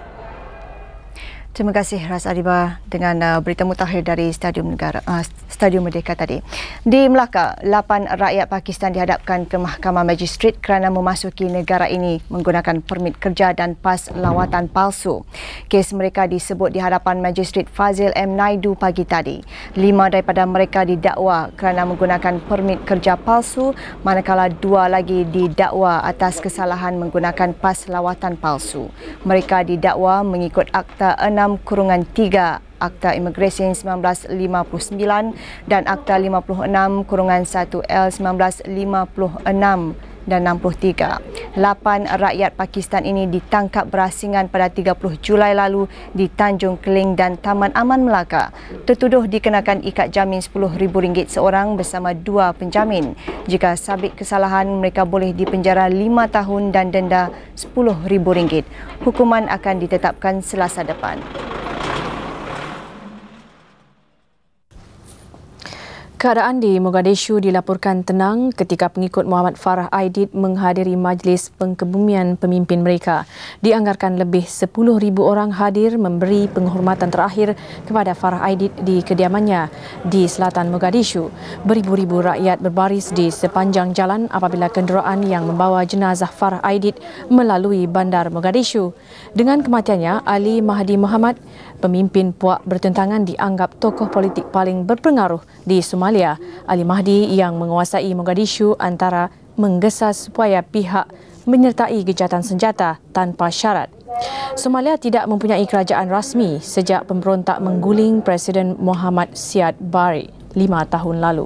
Terima kasih Ras Adiba dengan berita mutakhir dari Stadium Merdeka tadi. Di Melaka, 8 rakyat Pakistan dihadapkan ke Mahkamah Magistrate kerana memasuki negara ini menggunakan permit kerja dan pas lawatan palsu. Kes mereka disebut di hadapan Magistrate Fazil M. Naidu pagi tadi. 5 daripada mereka didakwa kerana menggunakan permit kerja palsu, manakala 2 lagi didakwa atas kesalahan menggunakan pas lawatan palsu. Mereka didakwa mengikut Akta 6/3 Akta Imigresen 1959 dan Akta 56/1L 1956 dan 63. 8 rakyat Pakistan ini ditangkap berasingan pada 30 Julai lalu di Tanjung Keling dan Taman Aman Melaka. Tertuduh dikenakan ikat jamin RM10,000 seorang bersama 2 penjamin. Jika sabit kesalahan, mereka boleh dipenjara 5 tahun dan denda RM10,000. Hukuman akan ditetapkan Selasa depan. Keadaan di Mogadishu dilaporkan tenang ketika pengikut Muhammad Farah Aidid menghadiri majlis pengkebumian pemimpin mereka. Dianggarkan lebih 10,000 orang hadir memberi penghormatan terakhir kepada Farah Aidid di kediamannya di selatan Mogadishu. Beribu-ribu rakyat berbaris di sepanjang jalan apabila kenderaan yang membawa jenazah Farah Aidid melalui bandar Mogadishu. Dengan kematiannya, Ali Mahdi Muhammad, pemimpin puak bertentangan, dianggap tokoh politik paling berpengaruh di Somalia Somalia, Ali Mahdi yang menguasai Mogadishu antara menggesa supaya pihak menyertai gencatan senjata tanpa syarat. Somalia tidak mempunyai kerajaan rasmi sejak pemberontak mengguling Presiden Muhammad Siad Barre 5 tahun lalu.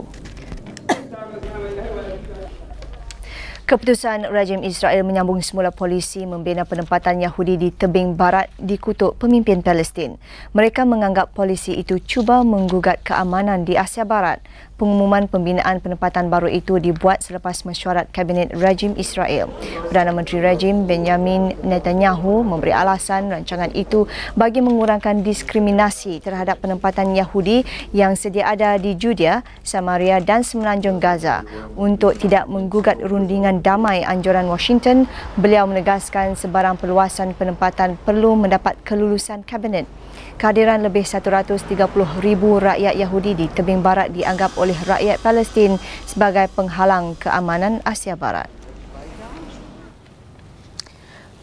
Keputusan rejim Israel menyambung semula polisi membina penempatan Yahudi di tebing barat dikutuk pemimpin Palestin. Mereka menganggap polisi itu cuba menggugat keamanan di Asia Barat. Pengumuman pembinaan penempatan baru itu dibuat selepas mesyuarat Kabinet Rejim Israel. Perdana Menteri Rejim Benjamin Netanyahu memberi alasan rancangan itu bagi mengurangkan diskriminasi terhadap penempatan Yahudi yang sedia ada di Judea, Samaria dan Semenanjung Gaza. Untuk tidak menggugat rundingan damai anjuran Washington, beliau menegaskan sebarang perluasan penempatan perlu mendapat kelulusan Kabinet. Kehadiran lebih 130,000 rakyat Yahudi di tebing barat dianggap oleh rakyat Palestin sebagai penghalang keamanan Asia Barat.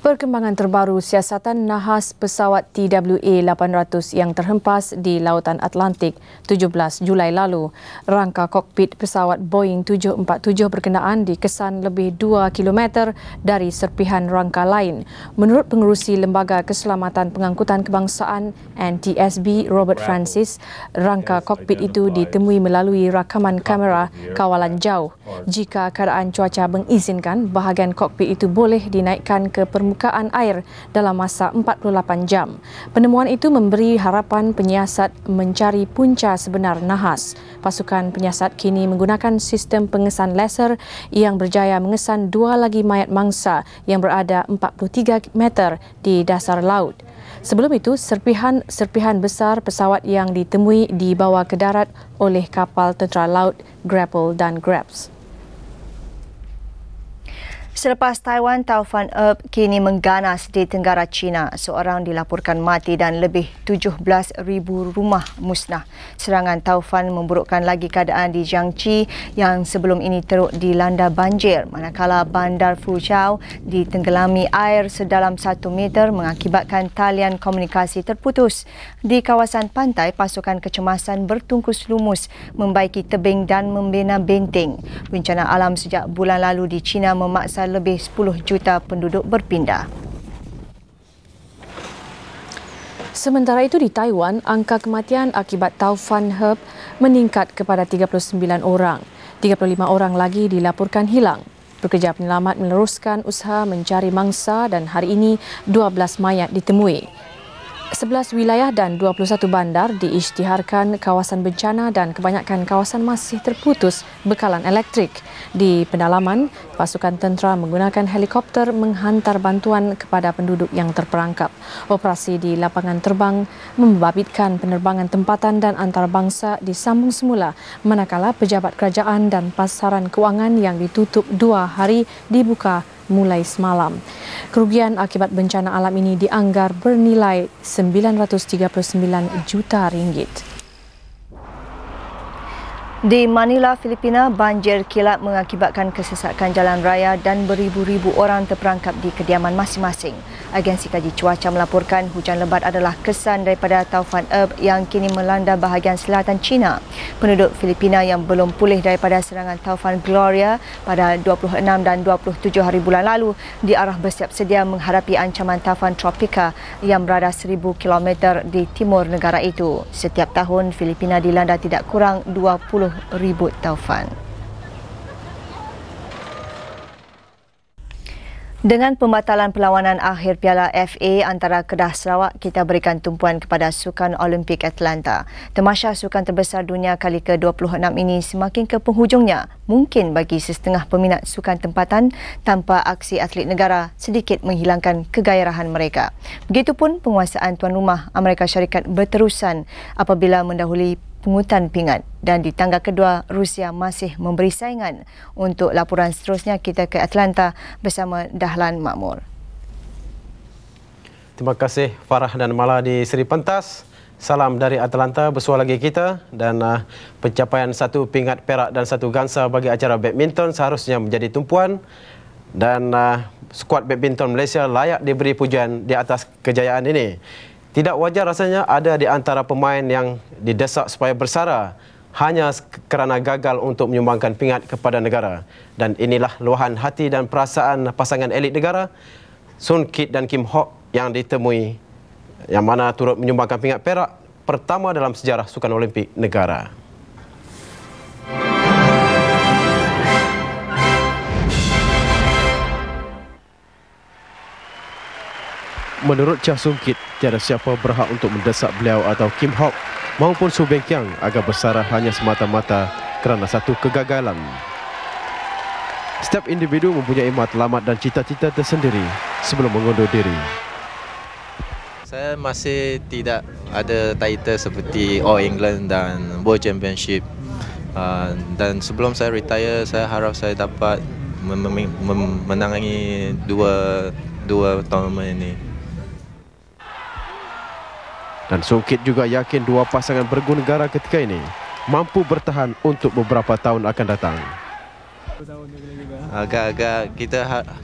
Perkembangan terbaru siasatan nahas pesawat TWA-800 yang terhempas di Lautan Atlantik 17 Julai lalu. Rangka kokpit pesawat Boeing 747 berkenaan dikesan lebih 2 km dari serpihan rangka lain. Menurut pengerusi Lembaga Keselamatan Pengangkutan Kebangsaan NTSB Robert Francis, rangka kokpit itu ditemui melalui rakaman kamera kawalan jauh. Jika keadaan cuaca mengizinkan, bahagian kokpit itu boleh dinaikkan ke permukaan air dalam masa 48 jam. Penemuan itu memberi harapan penyiasat mencari punca sebenar nahas. Pasukan penyiasat kini menggunakan sistem pengesan laser yang berjaya mengesan 2 lagi mayat mangsa yang berada 43 meter di dasar laut. Sebelum itu, serpihan besar pesawat yang ditemui dibawa ke darat oleh kapal tentera laut Grapple dan Grabs. Selepas Taiwan, taufan Erb kini mengganas di tenggara China. Seorang dilaporkan mati dan lebih 17,000 rumah musnah. Serangan taufan memburukkan lagi keadaan di Jiangxi yang sebelum ini teruk dilanda banjir, manakala bandar Fuzhou ditenggelami air sedalam 1 meter mengakibatkan talian komunikasi terputus. Di kawasan pantai, pasukan kecemasan bertungkus lumus membaiki tebing dan membina benteng. Bencana alam sejak bulan lalu di China memaksa lebih 10 juta penduduk berpindah. Sementara itu di Taiwan, angka kematian akibat taufan Herb meningkat kepada 39 orang. 35 orang lagi dilaporkan hilang. Pekerja penyelamat meneruskan usaha mencari mangsa dan hari ini 12 mayat ditemui. 11 wilayah dan 21 bandar diisytiharkan kawasan bencana dan kebanyakan kawasan masih terputus bekalan elektrik. Di pendalaman, pasukan tentera menggunakan helikopter menghantar bantuan kepada penduduk yang terperangkap. Operasi di lapangan terbang membabitkan penerbangan tempatan dan antarabangsa disambung semula, manakala pejabat kerajaan dan pasaran kewangan yang ditutup 2 hari dibuka mulai semalam. Kerugian akibat bencana alam ini dianggar bernilai 939 juta ringgit. Di Manila, Filipina, banjir kilat mengakibatkan kesesakan jalan raya dan beribu-ribu orang terperangkap di kediaman masing-masing. Agensi Kaji Cuaca melaporkan hujan lebat adalah kesan daripada taufan Erb yang kini melanda bahagian selatan China. Penduduk Filipina yang belum pulih daripada serangan taufan Gloria pada 26 dan 27 hari bulan lalu diarah bersiap sedia menghadapi ancaman taufan tropika yang berada 1,000 km di timur negara itu. Setiap tahun, Filipina dilanda tidak kurang 20,000 taufan. Dengan pembatalan perlawanan akhir Piala FA antara Kedah Sarawak, kita berikan tumpuan kepada Sukan Olimpik Atlanta. Tamasya sukan terbesar dunia kali ke-26 ini semakin ke penghujungnya. Mungkin bagi setengah peminat sukan tempatan, tanpa aksi atlet negara sedikit menghilangkan kegairahan mereka. Begitupun penguasaan tuan rumah Amerika Syarikat berterusan apabila mendahului pungutan pingat, dan di tangga kedua Rusia masih memberi saingan. Untuk laporan seterusnya, kita ke Atlanta bersama Dahlan Makmur. Terima kasih Farah dan Mala di Seri Pentas. Salam dari Atlanta, bersua lagi kita, dan pencapaian 1 pingat perak dan 1 gangsa bagi acara badminton seharusnya menjadi tumpuan, dan skuad badminton Malaysia layak diberi pujian di atas kejayaan ini. Tidak wajar rasanya ada di antara pemain yang didesak supaya bersara hanya kerana gagal untuk menyumbangkan pingat kepada negara. Dan inilah luahan hati dan perasaan pasangan elit negara Soon Kit dan Kim Hock yang ditemui, yang mana turut menyumbangkan pingat perak pertama dalam sejarah Sukan Olimpik negara. Menurut Chia Soon Kit, tiada siapa berhak untuk mendesak beliau atau Kim Hock maupun Su Bengkiang agar bersarah hanya semata-mata kerana satu kegagalan. Setiap individu mempunyai matlamat dan cita-cita tersendiri sebelum mengundur diri. Saya masih tidak ada title seperti All England dan World Championship. Dan sebelum saya retire, saya harap saya dapat menangangi dua tournament ini. Dan Soon Kit juga yakin dua pasangan bergu negara ketika ini mampu bertahan untuk beberapa tahun akan datang. Agak-agak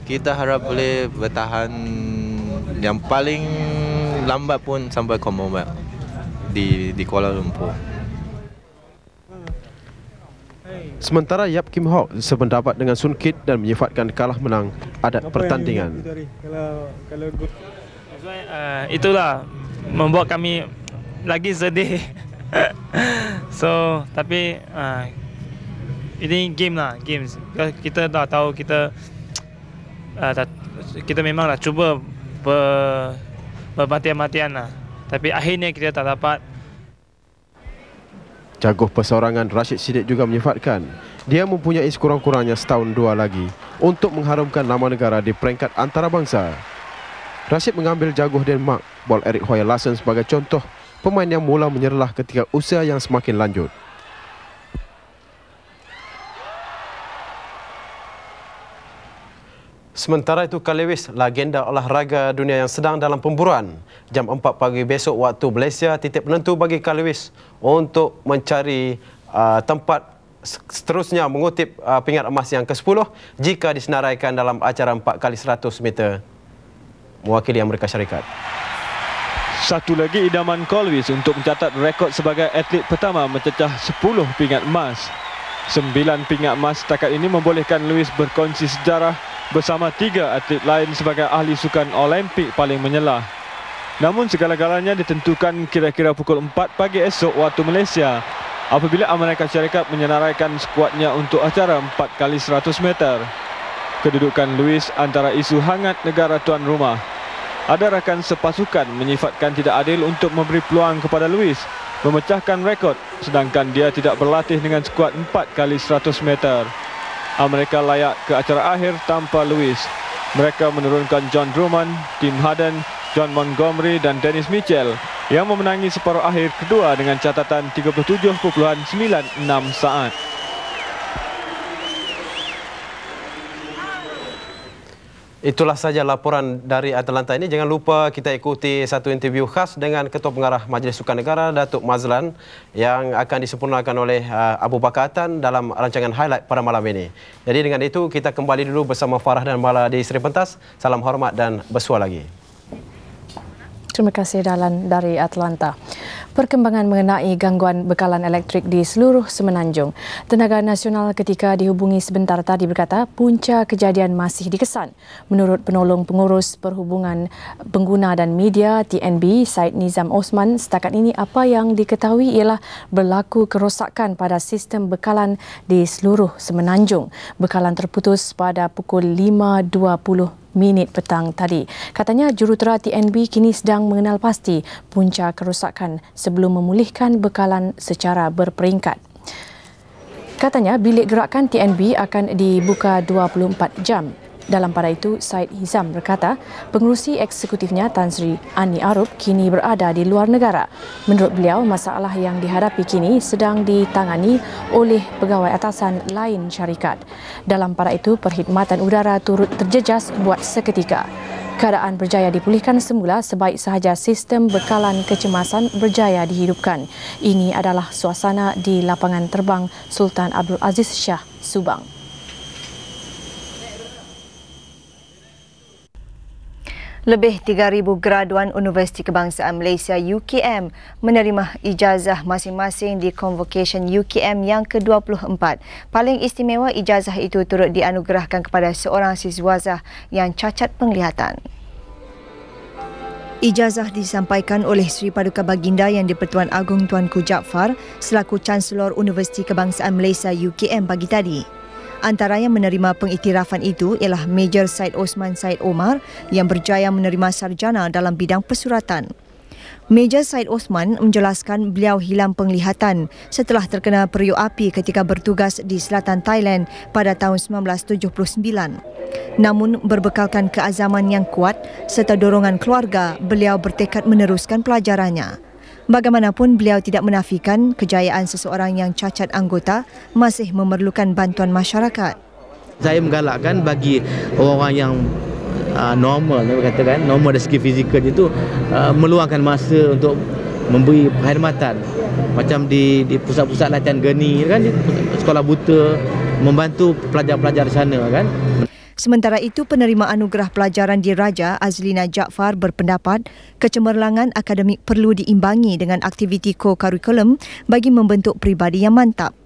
kita harap boleh bertahan yang paling lambat pun sampai Commonwealth di Kuala Lumpur. Sementara Yap Kim Hock sependapat dengan Soon Kit dan menyifatkan kalah menang adat pertandingan. Itulah membuat kami lagi sedih. So, tapi ini game lah, games. Kita dah tahu kita memang dah cuba bermatian-matian lah. Tapi akhirnya kita tak dapat. Jaguh perseorangan Rashid Siddiq juga menyifatkan dia mempunyai sekurang-kurangnya setahun dua lagi untuk mengharumkan nama negara di peringkat antarabangsa. Rashid mengambil jaguh Denmark, Bold Erik Høyer Larsen sebagai contoh pemain yang mula menyerlah ketika usia yang semakin lanjut. Sementara itu, Carl Lewis, legenda olahraga dunia yang sedang dalam pemburuan. Jam 4 pagi besok waktu Malaysia, titik penentu bagi Carl Lewis untuk mencari tempat seterusnya mengutip pingat emas yang ke-10 jika disenaraikan dalam acara 4x100 meter mewakili Amerika Syarikat. Satu lagi idaman Carl Lewis untuk mencatat rekod sebagai atlet pertama mencecah 10 pingat emas. 9 pingat emas setakat ini membolehkan Lewis berkongsi sejarah bersama 3 atlet lain sebagai ahli sukan Olimpik paling menyelah. Namun segala-galanya ditentukan kira-kira pukul 4 pagi esok waktu Malaysia apabila Amerika Syarikat menyenaraikan skuadnya untuk acara 4x100 meter. Kedudukan Lewis antara isu hangat negara tuan rumah. Ada rakan sepasukan menyifatkan tidak adil untuk memberi peluang kepada Lewis memecahkan rekod sedangkan dia tidak berlatih dengan skuad 4x100 meter. Amerika layak ke acara akhir tanpa Lewis. Mereka menurunkan John Drummond, Tim Harden, John Montgomery dan Dennis Mitchell yang memenangi separuh akhir kedua dengan catatan 37.96 saat. Itulah saja laporan dari Atlanta ini. Jangan lupa kita ikuti satu interview khas dengan Ketua Pengarah Majlis Sukan Negara Datuk Mazlan yang akan disempurnakan oleh Abu Bakar Atan dalam rancangan highlight pada malam ini. Jadi dengan itu kita kembali dulu bersama Farah dan Mala di Seri Pentas. Salam hormat dan bersua lagi. Terima kasih Dalan dari Atlanta. Perkembangan mengenai gangguan bekalan elektrik di seluruh Semenanjung. Tenaga Nasional ketika dihubungi sebentar tadi berkata punca kejadian masih dikesan. Menurut penolong pengurus perhubungan pengguna dan media TNB, Said Nizam Osman, setakat ini apa yang diketahui ialah berlaku kerosakan pada sistem bekalan di seluruh Semenanjung. Bekalan terputus pada pukul 5.20 petang tadi. Katanya jurutera TNB kini sedang mengenal pasti punca kerosakan sebelum memulihkan bekalan secara berperingkat. Katanya bilik gerakan TNB akan dibuka 24 jam. Dalam pada itu, Said Hizam berkata, pengerusi eksekutifnya Tan Sri Ani Arup kini berada di luar negara. Menurut beliau, masalah yang dihadapi kini sedang ditangani oleh pegawai atasan lain syarikat. Dalam pada itu, perkhidmatan udara turut terjejas buat seketika. Keadaan berjaya dipulihkan semula sebaik sahaja sistem bekalan kecemasan berjaya dihidupkan. Ini adalah suasana di lapangan terbang Sultan Abdul Aziz Shah, Subang. Lebih 3,000 graduan Universiti Kebangsaan Malaysia UKM menerima ijazah masing-masing di Convocation UKM yang ke-24. Paling istimewa, ijazah itu turut dianugerahkan kepada seorang siswazah yang cacat penglihatan. Ijazah disampaikan oleh Sri Paduka Baginda Yang di-Pertuan Agong Tuanku Jaafar selaku Chancellor Universiti Kebangsaan Malaysia UKM pagi tadi. Antara yang menerima pengiktirafan itu ialah Major Syed Osman Syed Omar yang berjaya menerima sarjana dalam bidang pesuratan. Major Syed Osman menjelaskan beliau hilang penglihatan setelah terkena periuk api ketika bertugas di selatan Thailand pada tahun 1979. Namun berbekalkan keazaman yang kuat serta dorongan keluarga, beliau bertekad meneruskan pelajarannya. Bagaimanapun, beliau tidak menafikan kejayaan seseorang yang cacat anggota masih memerlukan bantuan masyarakat. Saya menggalakkan bagi orang yang normal, katakan normal dari segi fizikal itu meluangkan masa untuk memberi perkhidmatan. Macam di pusat-pusat latihan geni kan, di sekolah buta, membantu pelajar-pelajar di sana kan. Sementara itu, penerima anugerah pelajaran Diraja Azlina Jaafar berpendapat kecemerlangan akademik perlu diimbangi dengan aktiviti co-curriculum bagi membentuk pribadi yang mantap.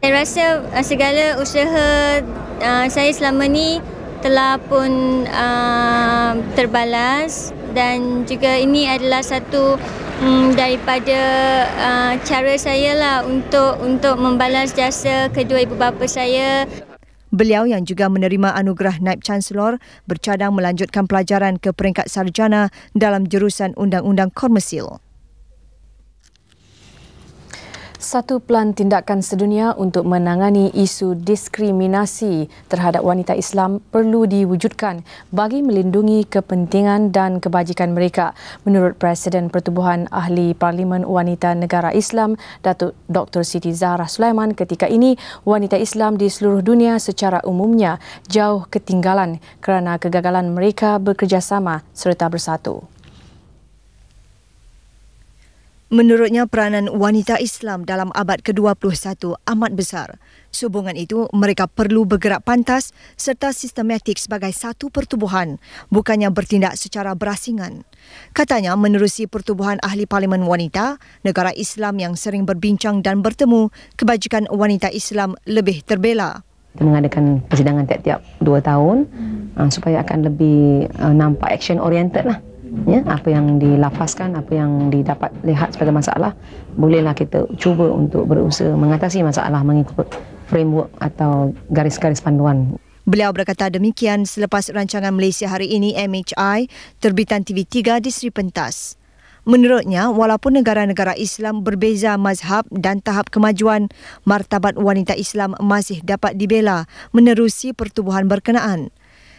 Saya rasa segala usaha saya selama ni telah pun terbalas dan juga ini adalah satu daripada cara saya lah untuk membalas jasa kedua ibu bapa saya. Beliau yang juga menerima anugerah Naib Chancellor bercadang melanjutkan pelajaran ke peringkat sarjana dalam jurusan Undang-Undang Komersil. Satu pelan tindakan sedunia untuk menangani isu diskriminasi terhadap wanita Islam perlu diwujudkan bagi melindungi kepentingan dan kebajikan mereka. Menurut Presiden Pertubuhan Ahli Parlimen Wanita Negara Islam, Datuk Dr. Siti Zahra Sulaiman, ketika ini wanita Islam di seluruh dunia secara umumnya jauh ketinggalan kerana kegagalan mereka bekerjasama serta bersatu. Menurutnya, peranan wanita Islam dalam abad ke-21 amat besar. Sehubungan itu, mereka perlu bergerak pantas serta sistematik sebagai satu pertubuhan, bukannya bertindak secara berasingan. Katanya, menerusi Pertubuhan Ahli Parlimen Wanita, negara Islam yang sering berbincang dan bertemu, kebajikan wanita Islam lebih terbela. Kita mengadakan persidangan tiap-tiap 2 tahun supaya akan lebih nampak action oriented lah. Ya, apa yang dilafazkan, apa yang didapat lihat sebagai masalah, bolehlah kita cuba untuk berusaha mengatasi masalah mengikut framework atau garis-garis panduan. Beliau berkata demikian selepas rancangan Malaysia Hari Ini MHI terbitan TV3 di Sri Pentas. Menurutnya, walaupun negara-negara Islam berbeza mazhab dan tahap kemajuan, martabat wanita Islam masih dapat dibela menerusi pertubuhan berkenaan.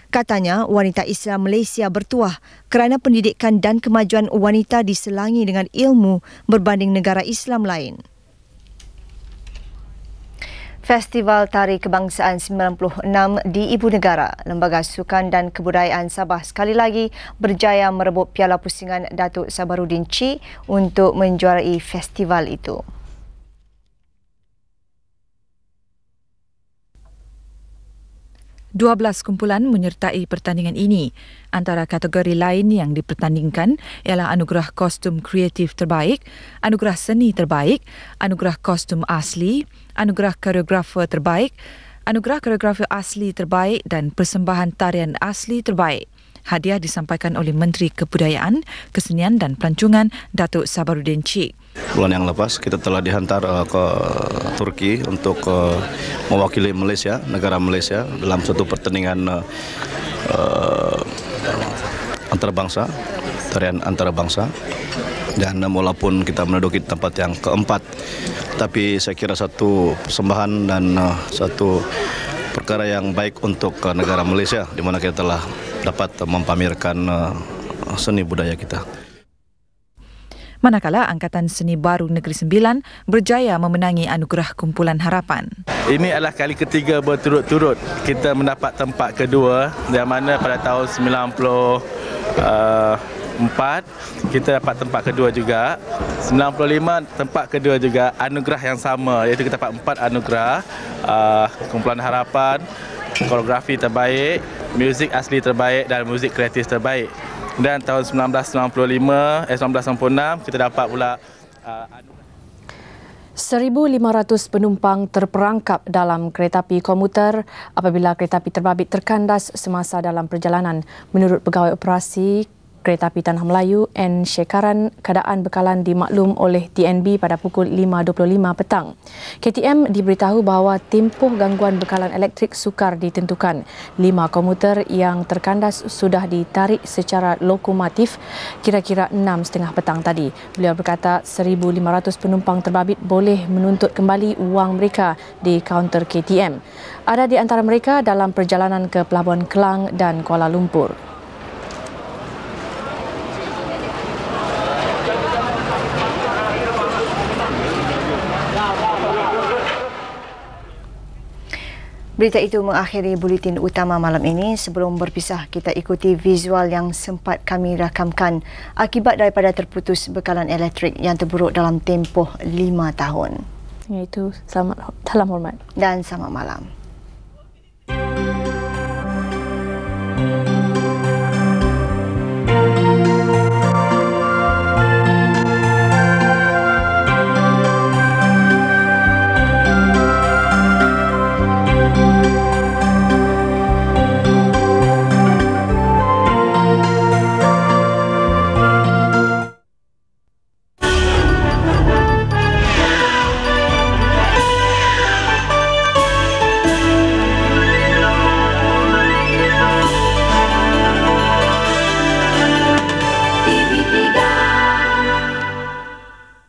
Katanya, wanita Islam Malaysia bertuah kerana pendidikan dan kemajuan wanita diselangi dengan ilmu berbanding negara Islam lain. Festival Tari Kebangsaan 96 di Ibu Negara, Lembaga Sukan dan Kebudayaan Sabah sekali lagi berjaya merebut Piala Pusingan Datuk Sabarudin Chi untuk menjuarai festival itu. Dua 12 kumpulan menyertai pertandingan ini. Antara kategori lain yang dipertandingkan ialah anugerah kostum kreatif terbaik, anugerah seni terbaik, anugerah kostum asli, anugerah koreografer terbaik, anugerah koreografer asli terbaik dan persembahan tarian asli terbaik. Hadiah disampaikan oleh Menteri Kebudayaan, Kesenian dan Pelancongan Datuk Sabarudin Chi. Bulan yang lepas kita telah dihantar ke Turki untuk mewakili Malaysia, negara Malaysia dalam satu pertandingan antarabangsa, tarian antarabangsa. Dan walaupun kita menduduki tempat yang keempat, tapi saya kira satu persembahan dan satu perkara yang baik untuk negara Malaysia di mana kita telah dapat mempamerkan seni budaya kita. Manakala Angkatan Seni Baru Negeri Sembilan berjaya memenangi anugerah Kumpulan Harapan. Ini adalah kali ketiga berturut-turut kita mendapat tempat kedua, yang mana pada tahun 94 kita dapat tempat kedua juga. 95 tempat kedua juga, anugerah yang sama, iaitu kita dapat 4 anugerah. Kumpulan Harapan, koreografi terbaik, muzik asli terbaik dan muzik kreatif terbaik. Dan tahun 1996 kita dapat pula 1,500 penumpang terperangkap dalam keretapi komuter apabila keretapi terbabit terkandas semasa dalam perjalanan. Menurut Pegawai Operasi Keretapi Tanah Melayu N. Syekaran, keadaan bekalan dimaklum oleh TNB pada pukul 5.25 petang. KTM diberitahu bahawa tempoh gangguan bekalan elektrik sukar ditentukan. 5 komuter yang terkandas sudah ditarik secara lokomotif kira-kira 6.30 petang tadi. Beliau berkata 1,500 penumpang terbabit boleh menuntut kembali wang mereka di kaunter KTM. Ada di antara mereka dalam perjalanan ke Pelabuhan Kelang dan Kuala Lumpur. Berita itu mengakhiri buletin utama malam ini. Sebelum berpisah, kita ikuti visual yang sempat kami rakamkan akibat daripada terputus bekalan elektrik yang terburuk dalam tempoh 5 tahun. Iaitu selamat dalam hormat dan selamat malam.